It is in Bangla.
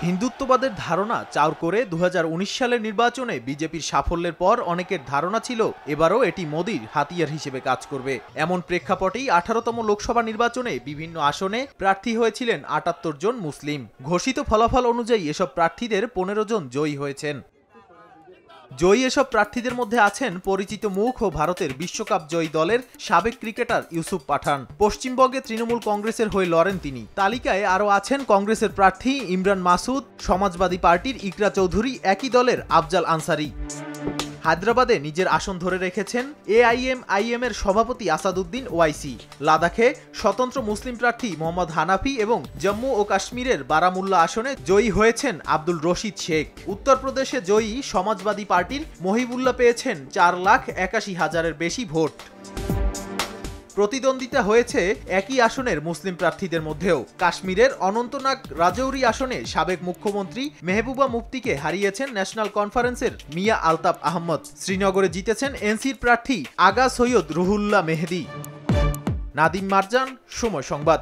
হিন্দুত্ববাদের ধারণা চাউর করে ২০১৯ সালের নির্বাচনে বিজেপির সাফল্যের পর অনেকের ধারণা ছিল এবারও এটি মোদির হাতিয়ার হিসেবে কাজ করবে। এমন প্রেক্ষাপটেই ১৮তম লোকসভা নির্বাচনে বিভিন্ন আসনে প্রার্থী হয়েছিলেন ৭৮ জন মুসলিম। ঘোষিত ফলাফল অনুযায়ী এসব প্রার্থীদের ১৫ জন জয়ী হয়েছেন। জয়ী এসব প্রার্থীদের মধ্যে আছেন পরিচিত মুখ ও ভারতের বিশ্বকাপ জয়ী দলের সাবেক ক্রিকেটার ইউসুফ পাঠান। পশ্চিমবঙ্গে তৃণমূল কংগ্রেসের হয়ে লড়েন তিনি। তালিকায় আরও আছেন কংগ্রেসের প্রার্থী ইমরান মাসুদ, সমাজবাদী পার্টির ইকরা চৌধুরী, একই দলের আফজাল আনসারি। হায়দ্রাবাদে নিজের আসন ধরে রেখেছেন এআইএমআইএম এর সভাপতি আসাদুদ্দিন ওয়াইসি। লাদাখে স্বতন্ত্র মুসলিম প্রার্থী মোহাম্মদ হানাফি এবং জম্মু ও কাশ্মীরের বারামুল্লা আসনে জয়ী হয়েছেন আব্দুল রশিদ শেখ। উত্তরপ্রদেশে জয়ী সমাজবাদী পার্টির মহিবুল্লাহ পেয়েছেন ৪,৮১,০০০-এর বেশি ভোট। প্রতিদ্বন্দ্বিতা হয়েছে একই আসনের মুসলিম প্রার্থীদের মধ্যেও। কাশ্মীরের অনন্তনাগ রাজৌরি আসনে সাবেক মুখ্যমন্ত্রী মেহবুবা মুফতিকে হারিয়েছেন ন্যাশনাল কনফারেন্সের মিয়া আলতাফ আহমদ। শ্রীনগরে জিতেছেন এনসির প্রার্থী আগা সৈয়দ রুহুল্লাহ মেহেদি। নাদিম মারজান, সময় সংবাদ।